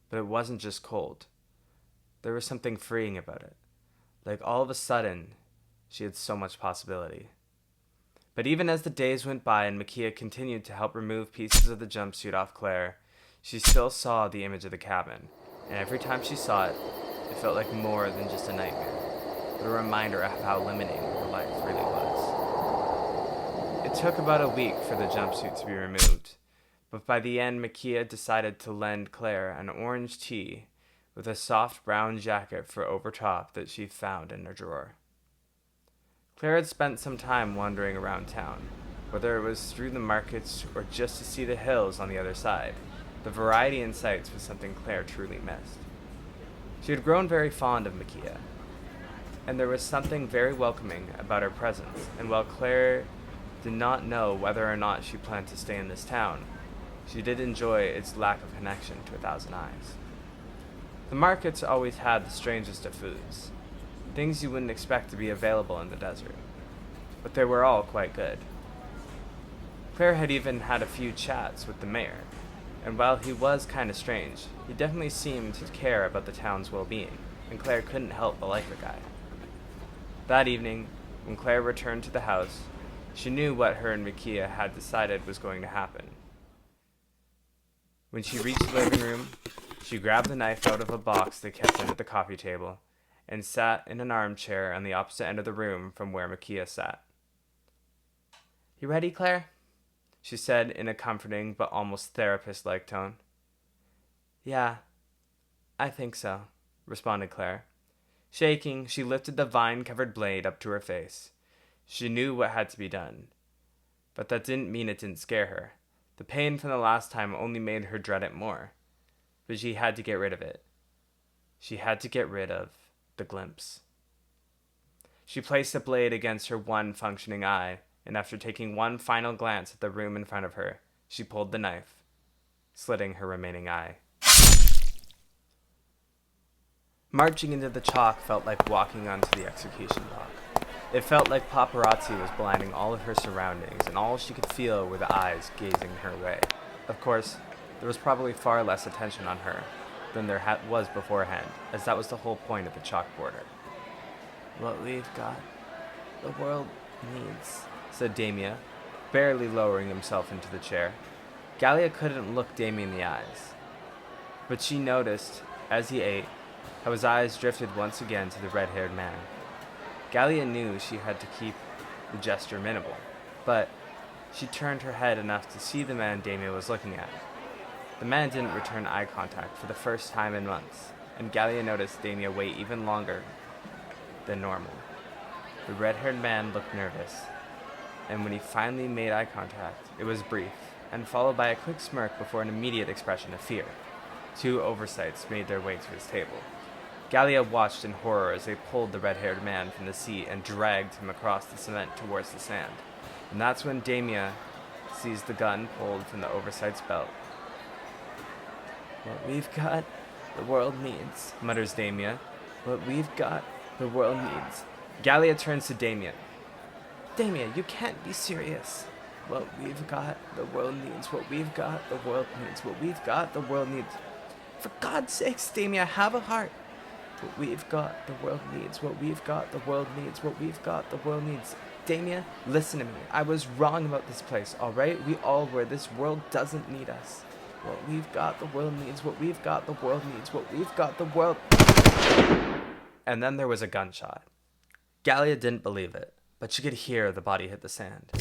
Speaker 1: But it wasn't just cold. There was something freeing about it. Like all of a sudden, she had so much possibility. But even as the days went by and Makia continued to help remove pieces of the jumpsuit off Claire, She still saw the image of the cabin, and every time she saw it, it felt like more than just a nightmare, but a reminder of how limiting her life really was. It took about a week for the jumpsuit to be removed, but by the end, Makia decided to lend Claire an orange tee with a soft brown jacket for overtop that she found in her drawer. Claire had spent some time wandering around town, whether it was through the markets or just to see the hills on the other side. The variety in sights was something Claire truly missed. She had grown very fond of Makia, and there was something very welcoming about her presence, and while Claire did not know whether or not she planned to stay in this town, she did enjoy its lack of connection to 1,000 eyes. The markets always had the strangest of foods, things you wouldn't expect to be available in the desert, but they were all quite good. Claire had even had a few chats with the mayor, and while he was kind of strange, he definitely seemed to care about the town's well-being, and Claire couldn't help but like the guy. That evening, when Claire returned to the house, she knew what her and Makia had decided was going to happen. When she reached the living room, she grabbed the knife out of a box they kept under the coffee table and sat in an armchair on the opposite end of the room from where Makia sat. "You ready, Claire?" she said in a comforting but almost therapist-like tone. "Yeah, I think so," responded Claire. Shaking, she lifted the vine-covered blade up to her face. She knew what had to be done, but that didn't mean it didn't scare her. The pain from the last time only made her dread it more, but she had to get rid of it. She had to get rid of the glimpse. She placed the blade against her one functioning eye, and after taking one final glance at the room in front of her, she pulled the knife, slitting her remaining eye. Marching into the chalk felt like walking onto the execution block. It felt like paparazzi was blinding all of her surroundings, and all she could feel were the eyes gazing her way. Of course, there was probably far less attention on her than there was beforehand, as that was the whole point of the chalk border. "What we've got, the world needs," said Damia, barely lowering himself into the chair. Gallia couldn't look Damia in the eyes, but she noticed, as he ate, how his eyes drifted once again to the red-haired man. Gallia knew she had to keep the gesture minimal, but she turned her head enough to see the man Damia was looking at. The man didn't return eye contact for the first time in months, and Gallia noticed Damia wait even longer than normal. The red-haired man looked nervous, and when he finally made eye contact, it was brief, and followed by a quick smirk before an immediate expression of fear. Two oversights made their way to his table. Gallia watched in horror as they pulled the red-haired man from the seat and dragged him across the cement towards the sand. And that's when Damia seized the gun pulled from the oversight's belt. "What we've got, the world needs," mutters Damia. "What we've got, the world needs." Gallia turns to Damia. "Damia, you can't be serious." "What we've got, the world needs. What we've got, the world needs. What we've got, the world needs." "For God's sakes, Damia, have a heart." "What we've got, the world needs. What we've got, the world needs. What we've got, the world needs." "Damia, listen to me. I was wrong about this place, all right? We all were. This world doesn't need us. What we've got, the world needs. What we've got, the world needs. What we've got, the world..." And then there was a gunshot. Gallia didn't believe it, but she could hear the body hit the sand.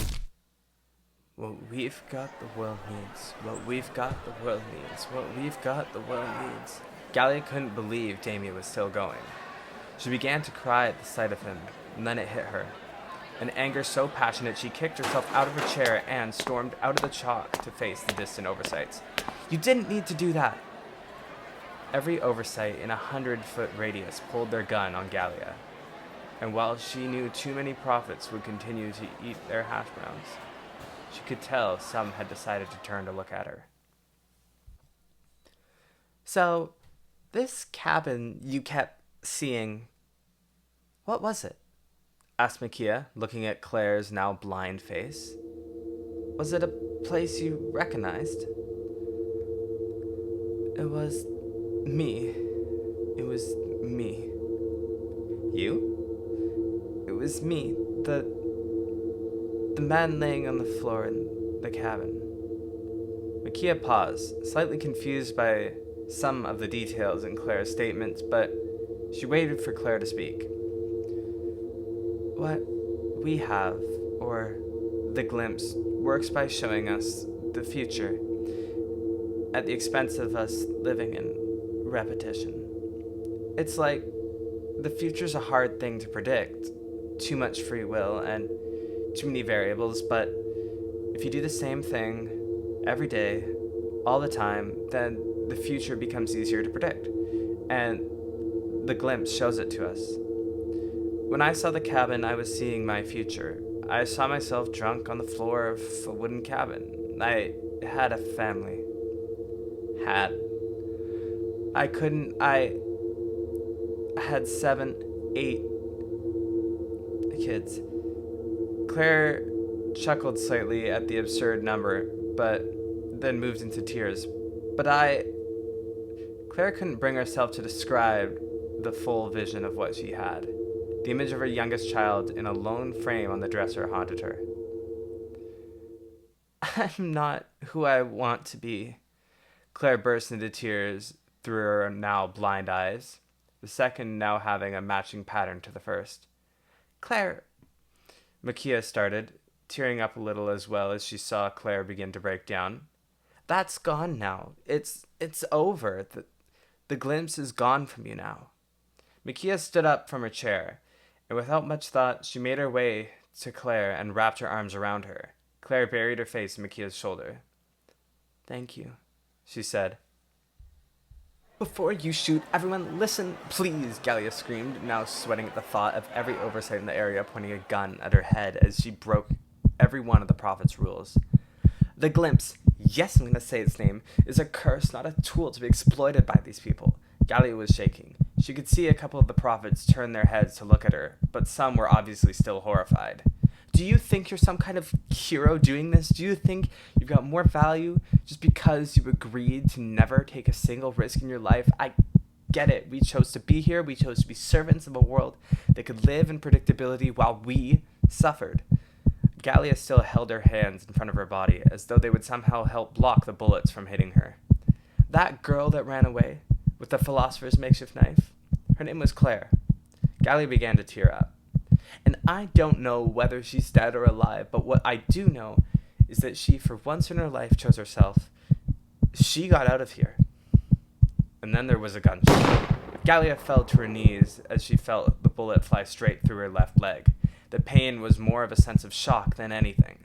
Speaker 1: "What we've got, the world needs. What we've got, the world needs. What we've got, the world needs." Gallia couldn't believe Damia was still going. She began to cry at the sight of him, and then it hit her. In anger so passionate, she kicked herself out of her chair and stormed out of the chalk to face the distant oversights. "You didn't need to do that!" Every oversight in 100-foot radius pulled their gun on Gallia, and while she knew too many prophets would continue to eat their hash browns, she could tell some had decided to turn to look at her. "So, this cabin you kept seeing, what was it?" asked Makia, looking at Claire's now blind face. "Was it a place you recognized?" "It was me. It was me." "You?" "It was me. The man laying on the floor in the cabin." Makia paused, slightly confused by some of the details in Claire's statements, but she waited for Claire to speak. What we have, or the glimpse, works by showing us the future at the expense of us living in repetition. It's like the future's a hard thing to predict. Too much free will and too many variables, but if you do the same thing every day, all the time, then the future becomes easier to predict. And the glimpse shows it to us. When I saw the cabin, I was seeing my future. I saw myself drunk on the floor of a wooden cabin. I had a family. I had 7, 8 kids. Claire chuckled slightly at the absurd number, but then moved into tears. Claire couldn't bring herself to describe the full vision of what she had. The image of her youngest child in a lone frame on the dresser haunted her. I'm not who I want to be. Claire burst into tears through her now blind eyes, the second now having a matching pattern to the first. Claire, Makia started, tearing up a little as well as she saw Claire begin to break down. That's gone now. It's over. The glimpse is gone from you now. Makia stood up from her chair, and without much thought, she made her way to Claire and wrapped her arms around her. Claire buried her face in Makia's shoulder. Thank you, she said. Before you shoot, everyone listen, please, Gallia screamed, now sweating at the thought of every oversight in the area pointing a gun at her head as she broke every one of the Prophet's rules. The glimpse, yes, I'm going to say its name, is a curse, not a tool to be exploited by these people. Gallia was shaking. She could see a couple of the Prophets turn their heads to look at her, but some were obviously still horrified. Do you think you're some kind of hero doing this? Do you think you've got more value just because you agreed to never take a single risk in your life? I get it. We chose to be here. We chose to be servants of a world that could live in predictability while we suffered. Gallia still held her hands in front of her body as though they would somehow help block the bullets from hitting her. That girl that ran away with the philosopher's makeshift knife, her name was Claire. Gallia began to tear up. And I don't know whether she's dead or alive, but what I do know is that she, for once in her life, chose herself. She got out of here. And then there was a gunshot. Gallia fell to her knees as she felt the bullet fly straight through her left leg. The pain was more of a sense of shock than anything.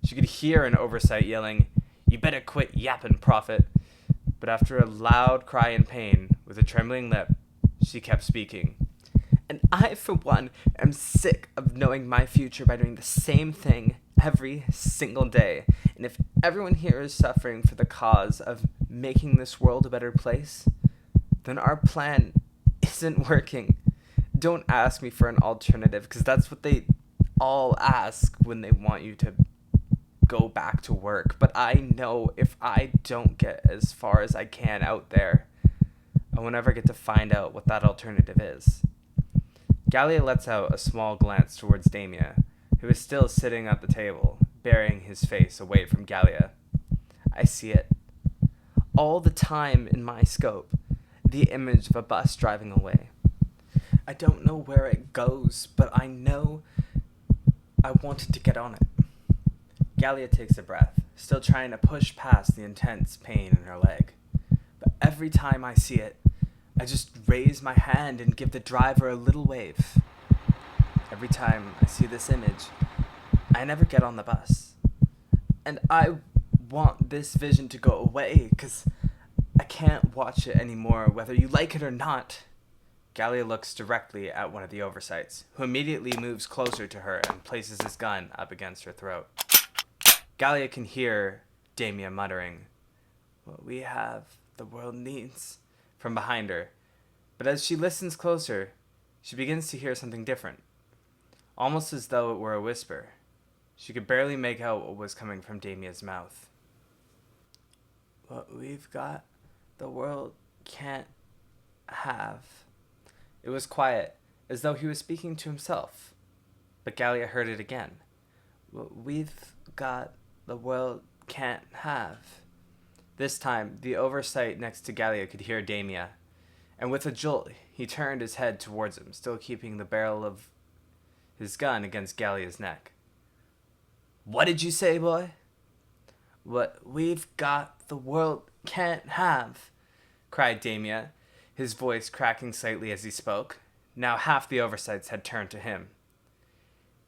Speaker 1: She could hear an oversight yelling, "You better quit yapping, Prophet." But after a loud cry in pain, with a trembling lip, she kept speaking. And I, for one, am sick of knowing my future by doing the same thing every single day. And if everyone here is suffering for the cause of making this world a better place, then our plan isn't working. Don't ask me for an alternative, because that's what they all ask when they want you to go back to work. But I know if I don't get as far as I can out there, I will never get to find out what that alternative is. Gallia lets out a small glance towards Damia, who is still sitting at the table, burying his face away from Gallia. I see it. All the time in my scope, the image of a bus driving away. I don't know where it goes, but I know I wanted to get on it. Gallia takes a breath, still trying to push past the intense pain in her leg. But every time I see it, I just raise my hand and give the driver a little wave. Every time I see this image, I never get on the bus. And I want this vision to go away, because I can't watch it anymore, whether you like it or not. Gallia looks directly at one of the oversights, who immediately moves closer to her and places his gun up against her throat. Gallia can hear Damia muttering, "What we have, the world needs," from behind her. But as she listens closer, she begins to hear something different, almost as though it were a whisper. She could barely make out what was coming from Damia's mouth. "What we've got, the world can't have." It was quiet, as though he was speaking to himself. But Gallia heard it again. "What we've got, the world can't have." This time, the oversight next to Gallia could hear Damia, and with a jolt, he turned his head towards him, still keeping the barrel of his gun against Gallia's neck. "What did you say, boy?" "What we've got, the world can't have," cried Damia, his voice cracking slightly as he spoke. Now half the oversights had turned to him.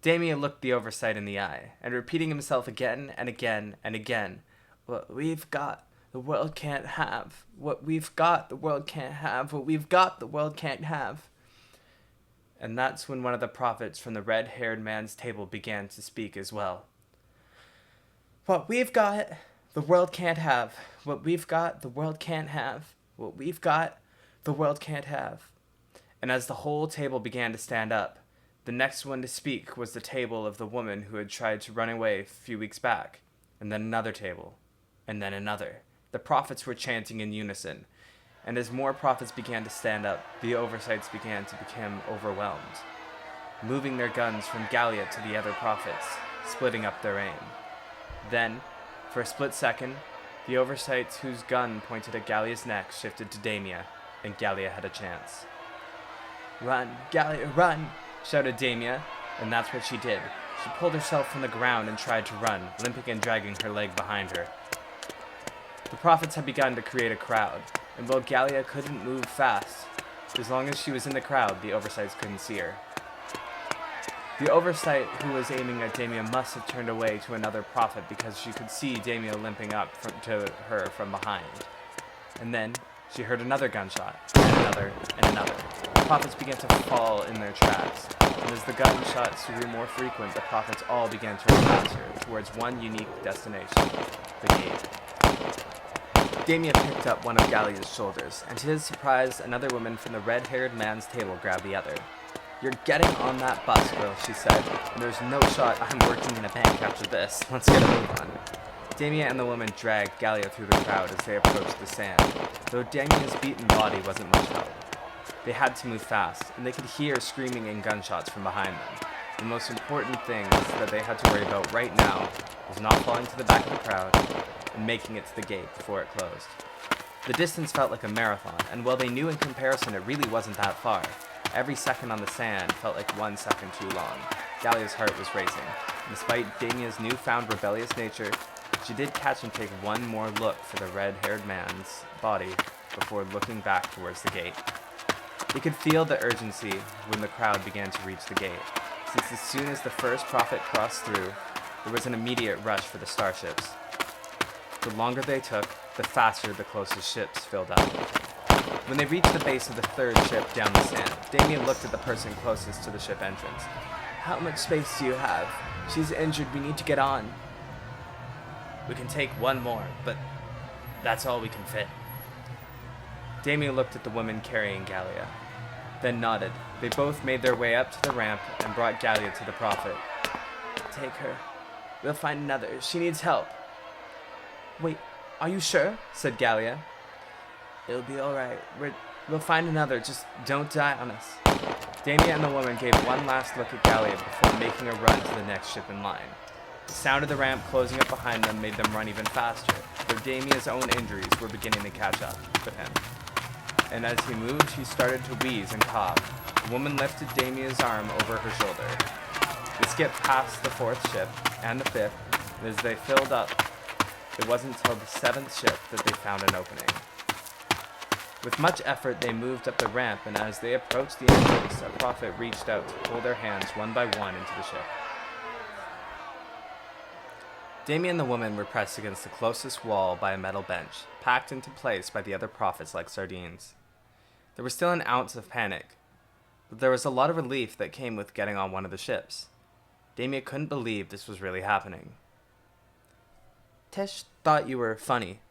Speaker 1: Damia looked the oversight in the eye, and repeating himself again and again and again, "What we've got, the world can't have. What we've got, the world can't have. What we've got, the world can't have." And that's when one of the prophets from the red-haired man's table began to speak as well. "What we've got, the world can't have. What we've got, the world can't have. What we've got, the world can't have." And as the whole table began to stand up, the next one to speak was the table of the woman who had tried to run away a few weeks back, and then another table, and then another. The prophets were chanting in unison, and as more prophets began to stand up, the oversights began to become overwhelmed, moving their guns from Gallia to the other prophets, splitting up their aim. Then, for a split second, the oversights whose gun pointed at Gallia's neck shifted to Damia, and Gallia had a chance. "Run, Gallia, run!" shouted Damia, and that's what she did. She pulled herself from the ground and tried to run, limping and dragging her leg behind her. The prophets had begun to create a crowd, and while Gallia couldn't move fast, as long as she was in the crowd, the oversights couldn't see her. The oversight who was aiming at Damia must have turned away to another prophet because she could see Damia limping up to her from behind. And then she heard another gunshot, and another, and another. The prophets began to fall in their tracks, and as the gunshots grew more frequent, the prophets all began to run faster towards one unique destination, the gate. Damia picked up one of Gallia's shoulders, and to his surprise, another woman from the red-haired man's table grabbed the other. "You're getting on that bus, girl," she said, "and there's no shot I'm working in a bank after this. Let's get a move on." Damia and the woman dragged Gallia through the crowd as they approached the sand, though Damia's beaten body wasn't much help. They had to move fast, and they could hear screaming and gunshots from behind them. The most important things that they had to worry about right now was not falling to the back of the crowd and making it to the gate before it closed. The distance felt like a marathon, and while they knew in comparison it really wasn't that far, every second on the sand felt like 1 second too long. Gallia's heart was racing, and despite Damia's newfound rebellious nature, she did catch and take one more look for the red-haired man's body before looking back towards the gate. They could feel the urgency when the crowd began to reach the gate, since as soon as the first prophet crossed through, there was an immediate rush for the starships. The longer they took, the faster the closest ships filled up. When they reached the base of the third ship down the sand, Damien looked at the person closest to the ship entrance. "How much space do you have? She's injured, we need to get on." "We can take one more, but that's all we can fit." Damien looked at the woman carrying Gallia, then nodded. They both made their way up to the ramp and brought Gallia to the prophet. "Take her. We'll find another. She needs help." "Wait, are you sure?" said Gallia. "It'll be alright. We'll find another. Just don't die on us." Damia and the woman gave one last look at Gallia before making a run to the next ship in line. The sound of the ramp closing up behind them made them run even faster, though Damia's own injuries were beginning to catch up with him. And as he moved, he started to wheeze and cough. The woman lifted Damia's arm over her shoulder. They skipped past the fourth ship and the fifth, and as they filled up, it wasn't until the seventh ship that they found an opening. With much effort, they moved up the ramp, and as they approached the entrance, a prophet reached out to pull their hands one by one into the ship. Damia and the woman were pressed against the closest wall by a metal bench, packed into place by the other prophets like sardines. There was still an ounce of panic, but there was a lot of relief that came with getting on one of the ships. Damia couldn't believe this was really happening. "Tish thought you were funny,"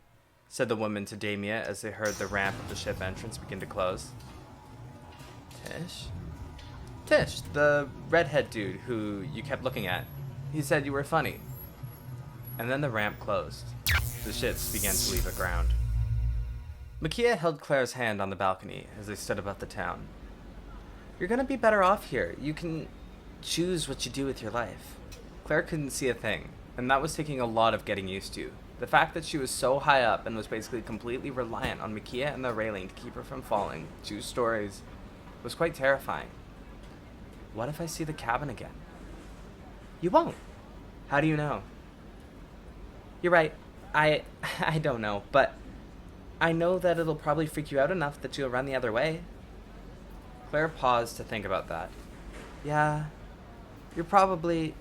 Speaker 1: said the woman to Damia as they heard the ramp of the ship entrance begin to close. "Tish?" "Tish, the redhead dude who you kept looking at. He said you were funny." And then the ramp closed. The ships began to leave the ground. Makia held Claire's hand on the balcony as they stood above the town. "You're gonna be better off here. You can choose what you do with your life." Claire couldn't see a thing, and that was taking a lot of getting used to. The fact that she was so high up and was basically completely reliant on Makia and the railing to keep her from falling 2 stories was quite terrifying. What if I see the cabin again? You won't. How do you know? You're right. I don't know, but I know that it'll probably freak you out enough that you'll run the other way. Claire paused to think about that. Yeah, you're probably...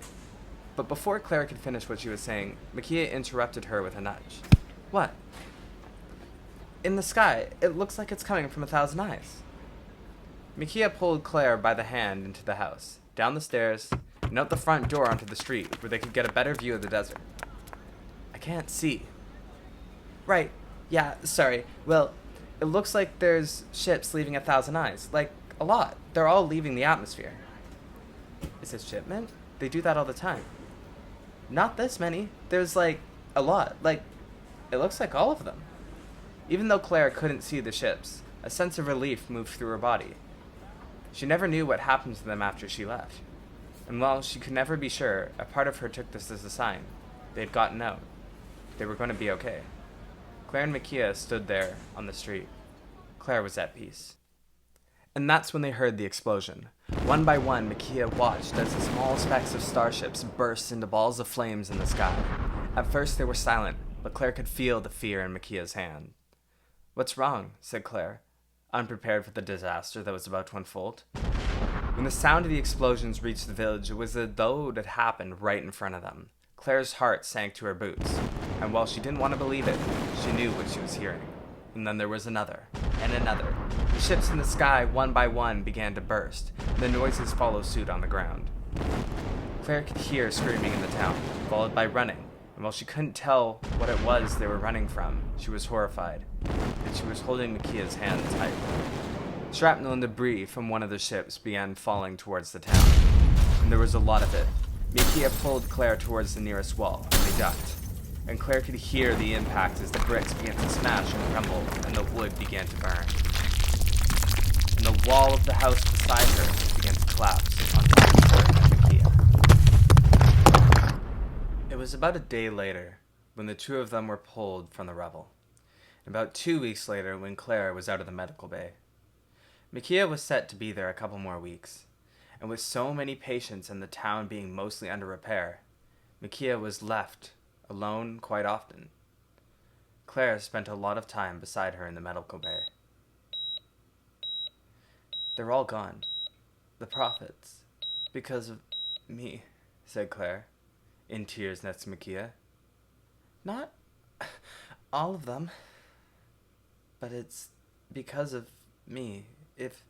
Speaker 1: But before Claire could finish what she was saying, Makia interrupted her with a nudge. What? In the sky, it looks like it's coming from 1,000 eyes. Makia pulled Claire by the hand into the house, down the stairs, and out the front door onto the street, where they could get a better view of the desert. I can't see. Right, yeah, sorry. Well, it looks like there's ships leaving 1,000 eyes. Like, a lot. They're all leaving the atmosphere. Is it shipment? They do that all the time. Not this many. There's, like, a lot. Like, it looks like all of them. Even though Claire couldn't see the ships, a sense of relief moved through her body. She never knew what happened to them after she left. And while she could never be sure, a part of her took this as a sign. They'd gotten out. They were going to be okay. Claire and Makia stood there on the street. Claire was at peace. And that's when they heard the explosion. One by one, Makia watched as the small specks of starships burst into balls of flames in the sky. At first they were silent, but Claire could feel the fear in Makia's hand. What's wrong? Said Claire, unprepared for the disaster that was about to unfold. When the sound of the explosions reached the village, it was as though it had happened right in front of them. Claire's heart sank to her boots, and while she didn't want to believe it, she knew what she was hearing. And then there was another, and another. The ships in the sky, one by one, began to burst, and the noises followed suit on the ground. Claire could hear screaming in the town, followed by running, and while she couldn't tell what it was they were running from, she was horrified, and she was holding Makia's hand tight. Shrapnel and debris from one of the ships began falling towards the town, and there was a lot of it. Makia pulled Claire towards the nearest wall, and they ducked. And Claire could hear the impact as the bricks began to smash and crumble, and the wood began to burn. And the wall of the house beside her began to collapse on top of her and Makia. It was about a day later when the 2 of them were pulled from the rubble. And about 2 weeks later when Claire was out of the medical bay. Makia was set to be there a couple more weeks. And with so many patients and the town being mostly under repair, Makia was left alone quite often. Claire spent a lot of time beside her in the medical bay. They're all gone. The prophets. Because of me, said Claire, in tears next to Makia. Not all of them. But it's because of me. If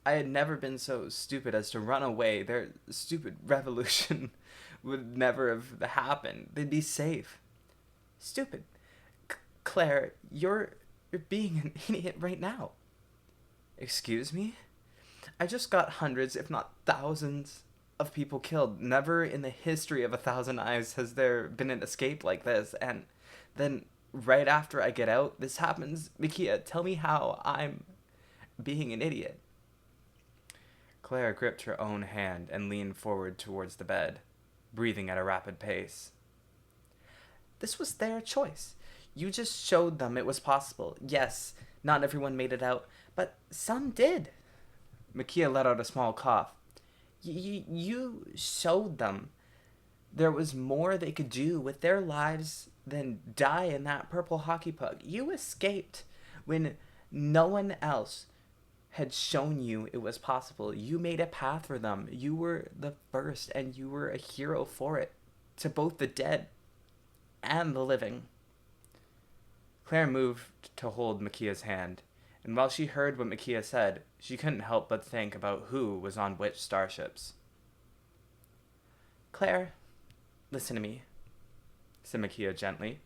Speaker 1: I had never been so stupid as to run away, their stupid revolution would never have happened. They'd be safe. Stupid. Claire, you're being an idiot right now. Excuse me? I just got hundreds, if not thousands, of people killed. Never in the history of 1,000 Eyes has there been an escape like this. And then right after I get out, this happens. Makia, tell me how I'm being an idiot. Claire gripped her own hand and leaned forward towards the bed, breathing at a rapid pace. This was their choice. You just showed them it was possible. Yes, not everyone made it out, but some did. Makia let out a small cough. You showed them there was more they could do with their lives than die in that purple hockey puck. You escaped when no one else had shown you it was possible. You made a path for them. You were the first, and you were a hero for it, to both the dead and the living. Claire moved to hold Makia's hand, and while she heard what Makia said, she couldn't help but think about who was on which starships. Claire, listen to me, said Makia gently.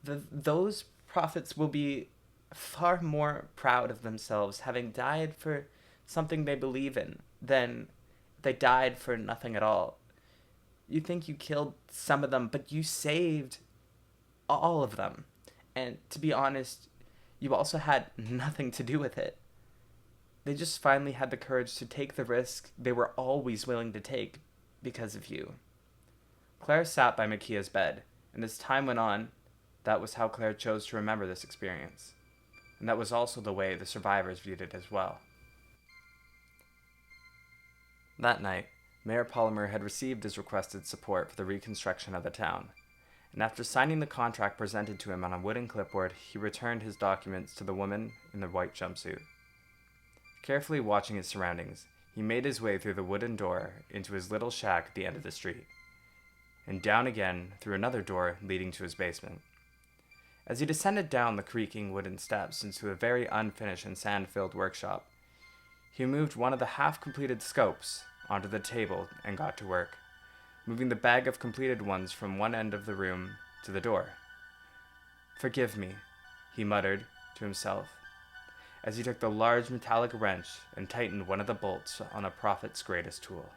Speaker 1: Those prophets will be far more proud of themselves having died for something they believe in than they died for nothing at all. You think you killed some of them, but you saved all of them. And to be honest, you also had nothing to do with it. They just finally had the courage to take the risk they were always willing to take because of you. Claire sat by Makia's bed, And as time went on, that was how Claire chose to remember this experience. And that was also the way the survivors viewed it as well. That night, Mayor Palmer had received his requested support for the reconstruction of the town, and after signing the contract presented to him on a wooden clipboard, he returned his documents to the woman in the white jumpsuit. Carefully watching his surroundings, he made his way through the wooden door into his little shack at the end of the street, and down again through another door leading to his basement. As he descended down the creaking wooden steps into a very unfinished and sand-filled workshop, he moved one of the half-completed scopes onto the table and got to work, moving the bag of completed ones from one end of the room to the door. "Forgive me," he muttered to himself, as he took the large metallic wrench and tightened one of the bolts on a prophet's greatest tool.